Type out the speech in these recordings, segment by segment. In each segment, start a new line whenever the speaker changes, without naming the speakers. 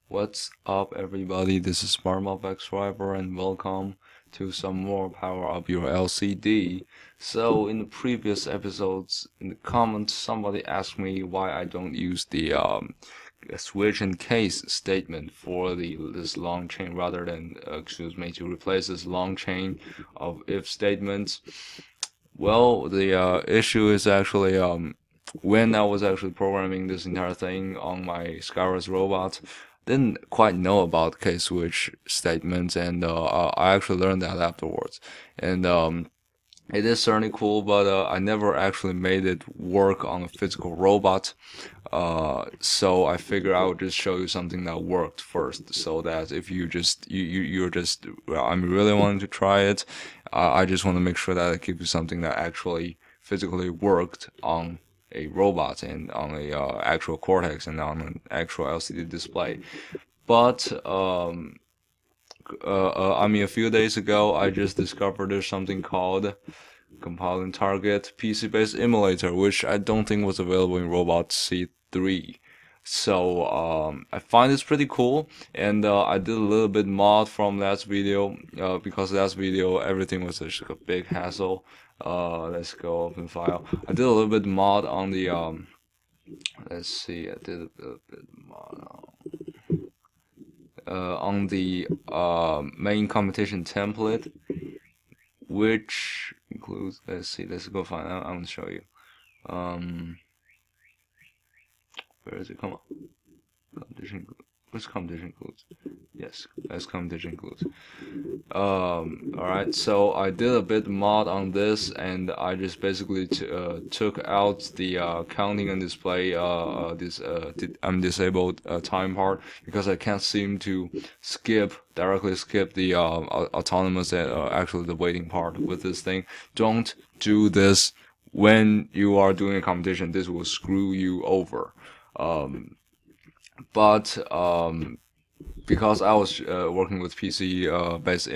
What's up, everybody? This is SmartMobX and welcome to some more Power Up Your LCD. So, in the previous episodes, in the comments, somebody asked me why I don't use the switch and case statement for this long chain rather than to replace this long chain of if statements. Well, the issue is actually when I was actually programming this entire thing on my Skywars robot, didn't quite know about case switch statements, and I actually learned that afterwards. And it is certainly cool, but I never actually made it work on a physical robot. So I figured I would just show you something that worked first, so that if you're just I'm really wanting to try it. I just want to make sure that I give you something that actually physically worked on a robot and on a actual Cortex and on an actual LCD display. But I mean, a few days ago, I just discovered there's something called Compiling Target PC-based emulator, which I don't think was available in Robot C3. So I find this pretty cool, and I did a little bit mod from last video, because last video everything was just a big hassle. Let's go open file. I did a little bit mod on the let's see, I did a little bit mod on the main competition template, which includes, let's see, let's go find out. I'm gonna show you. Where is it? Come on. Competition. What's competition includes? Yes, that's competition includes. Alright, so I did a bit mod on this, and I just basically took out the counting and display disabled time part, because I can't seem to directly skip the autonomous actually the waiting part with this thing. Don't do this when you are doing a competition. This will screw you over. Because I was working with PC-based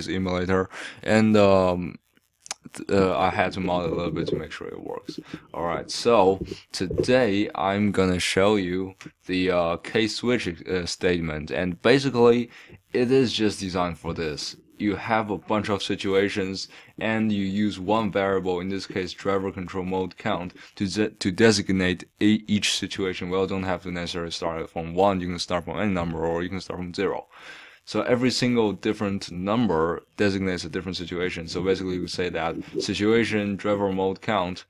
emulator, and I had to mod it a little bit to make sure it works. Alright, so today I'm gonna show you the case switch statement, and basically it is just designed for this. You have a bunch of situations, and you use one variable, in this case driver control mode count, to designate each situation. Well, don't have to necessarily start from 1, you can start from any number, or you can start from 0. So every single different number designates a different situation. So basically we say that situation driver mode count,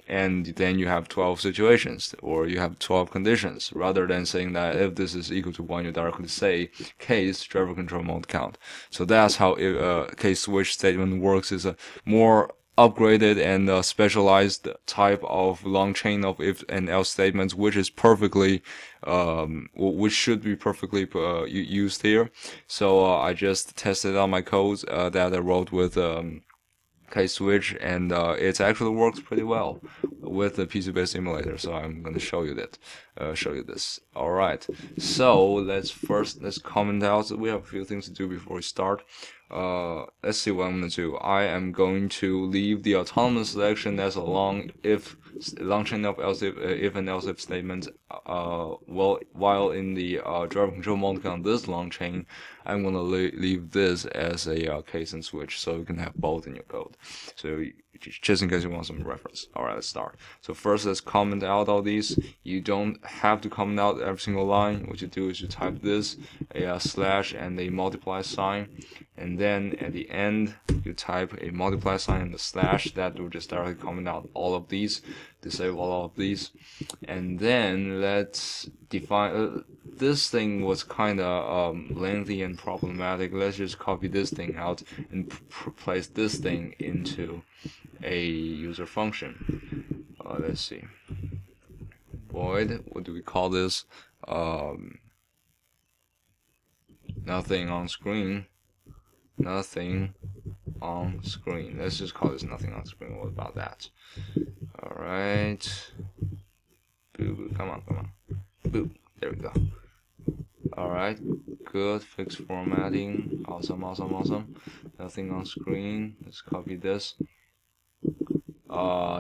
and then you have 12 situations, or you have 12 conditions, rather than saying that if this is equal to 1, you directly say case driver control mode count. So that's how case switch statement works. Is a more upgraded and specialized type of long chain of if and else statements, which is perfectly which should be perfectly used here. So I just tested out my codes that I wrote with case switch, and it actually works pretty well with the PC-based emulator. So I'm gonna show you this. All right. So let's comment out. We have a few things to do before we start. Let's see what I'm gonna do. I am going to leave the autonomous selection as a long chain of else if and else if statements. While in the driver control mode count, this long chain, I'm gonna leave this as a case and switch, so you can have both in your code. So just in case you want some reference. Alright, let's start. So first, let's comment out all these. You don't have to comment out every single line. What you do is you type this, a slash and a multiply sign, and then at the end you type a multiply sign and a slash. That will just directly comment out all of these, disable all of these. And then let's define this thing was kinda lengthy and problematic. Let's just copy this thing out and place this thing into a user function. Let's see, void, what do we call this? Nothing on screen. Nothing on screen. Let's just call this nothing on screen. What about that? Alright. Boo, come on. Boo. There we go. Alright. Good. Fix formatting. Awesome. Nothing on screen. Let's copy this.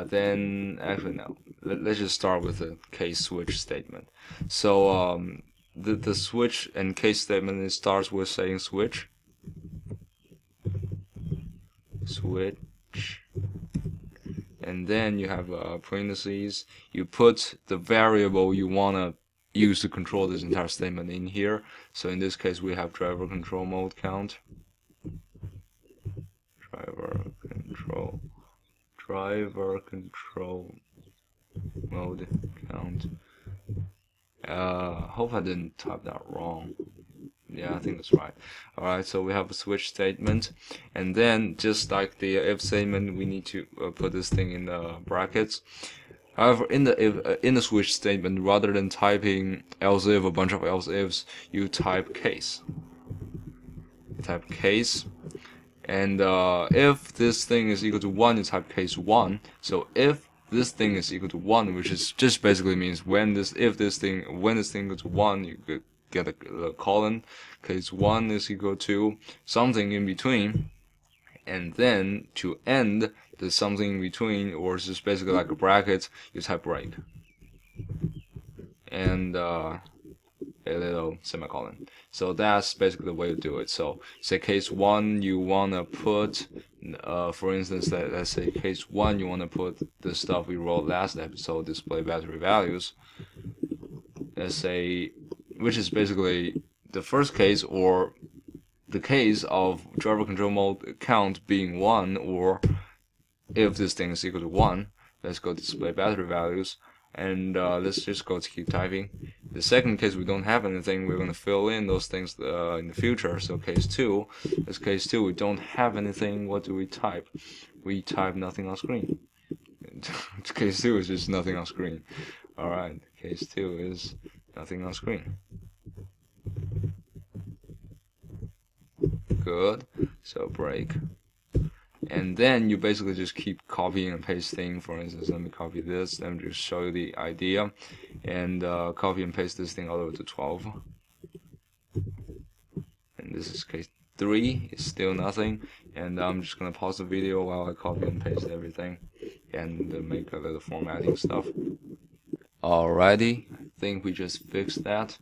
Then actually no. let's just start with the case switch statement. So the switch and case statement, it starts with saying switch, and then you have parentheses. You put the variable you wanna use to control this entire statement in here. So in this case, we have driver control mode count. Driver control mode count. Hope I didn't type that wrong. Yeah, I think that's right. Alright, so we have a switch statement, and then just like the if statement, we need to put this thing in the brackets. However, in the switch statement, rather than typing else if, a bunch of else ifs, you type case. And if this thing is equal to 1, you type case 1. So if this thing is equal to 1, which is just basically means when this thing equals to 1, you get a colon. Case 1 is equal to something in between, and then to end the something in between, or it's just basically like a bracket, you type break and a little semicolon. So that's basically the way to do it. So say case 1, you wanna put for instance, let's say case 1, you wanna put the stuff we wrote last episode, display battery values. Let's say, which is basically the first case, or the case of driver control mode count being 1, or if this thing is equal to 1. Let's go display battery values, and let's just go to keep typing. The second case, we don't have anything, we're going to fill in those things in the future. So case 2, this case 2, we don't have anything. What do we type? We type nothing on screen. Case 2 is just nothing on screen. Alright, case 2 is nothing on screen. Good. So break. And then you basically just keep copying and pasting. For instance, let me copy this. Let me just show you the idea. And copy and paste this thing all the way to 12. And this is case 3. It's still nothing. And I'm just going to pause the video while I copy and paste everything. And make a little formatting stuff. Alrighty. I think we just fixed that.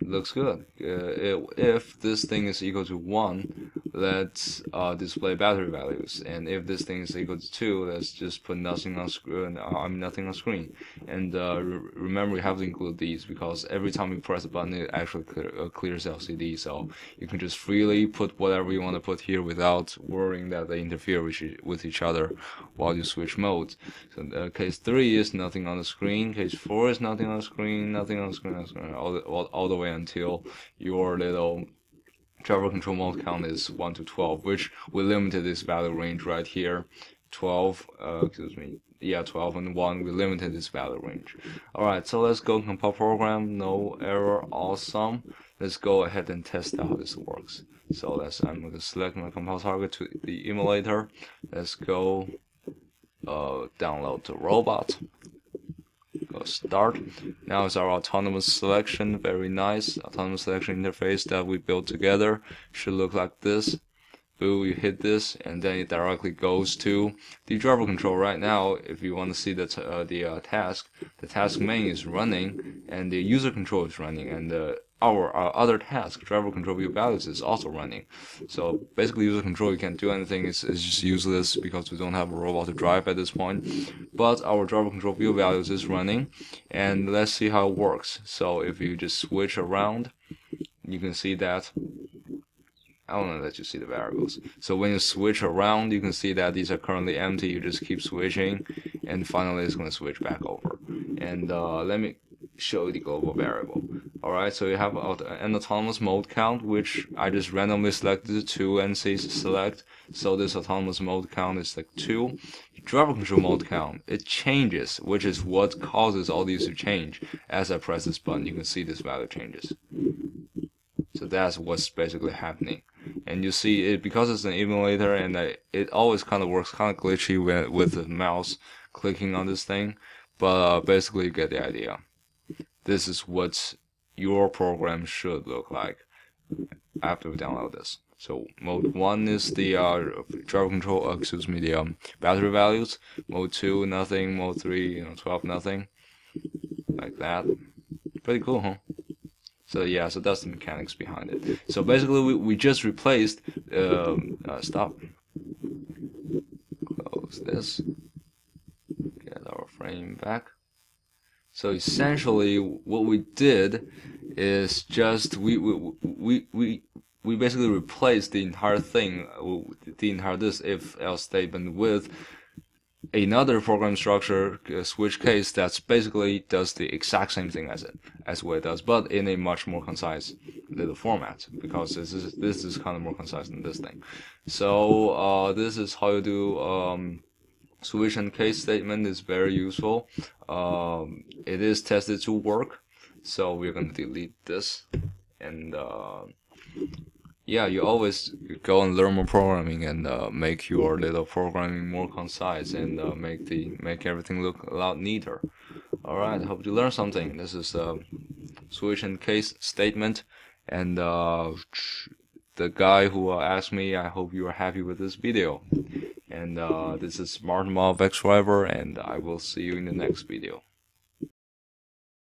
Looks good. If this thing is equal to 1, let's display battery values, and if this thing is equal to 2, let's just put nothing on screen. Nothing on screen. And remember, you have to include these, because every time you press a button, it actually clears LCD. So you can just freely put whatever you want to put here without worrying that they interfere with each other while you switch modes. So case 3 is nothing on the screen. Case 4 is nothing on the screen. Nothing on the screen. All the way until your little driver control mode count is 1 to 12, which we limited this value range right here. 12, 12 and 1, we limited this value range. Alright, so let's go compile program. No error, awesome. Let's go ahead and test out how this works. So I'm going to select my compile target to the emulator. Let's go download the robot. Go start. Now it's our autonomous selection. Very nice autonomous selection interface that we built together. Should look like this. Boo, you hit this, and then it directly goes to the driver control. Right now, if you want to see the task main is running, and the user control is running, and our other task, driver control view values, is also running. So basically, user control, you can't do anything. It's just useless because we don't have a robot to drive at this point. But our driver control view values is running, and let's see how it works. So if you just switch around, you can see that. I want to let you see the variables. So when you switch around, you can see that these are currently empty. You just keep switching, and finally it's going to switch back over. And let me show you the global variable. Alright, so you have an autonomous mode count, which I just randomly selected 2 and say select. So this autonomous mode count is like 2. Driver control mode count, it changes, which is what causes all these to change. As I press this button, you can see this value changes. So that's what's basically happening. And you see it because it's an emulator, and it always kind of works kind of glitchy with the mouse clicking on this thing. But basically you get the idea. This is what your program should look like after we download this. So mode 1 is the driver control, the battery values. Mode 2, nothing. Mode 3, 12, nothing. Like that. Pretty cool, huh? So yeah, so that's the mechanics behind it. So basically, we just replaced. Stop. Close this. Get our frame back. So essentially, what we did is just we basically replaced the entire thing, the entire this if-else statement with another program structure switch case that's basically does the exact same thing as what it does, but in a much more concise little format, because this is kind of more concise than this thing. So this is how you do switch and case statement. Is very useful. It is tested to work, so we're gonna delete this. And yeah, you always go and learn more programming and make your little programming more concise and make everything look a lot neater. All right, hope you learned something. This is switch and case statement, and the guy who asked me, I hope you are happy with this video. And this is Martin of X Driver, and I will see you in the next video.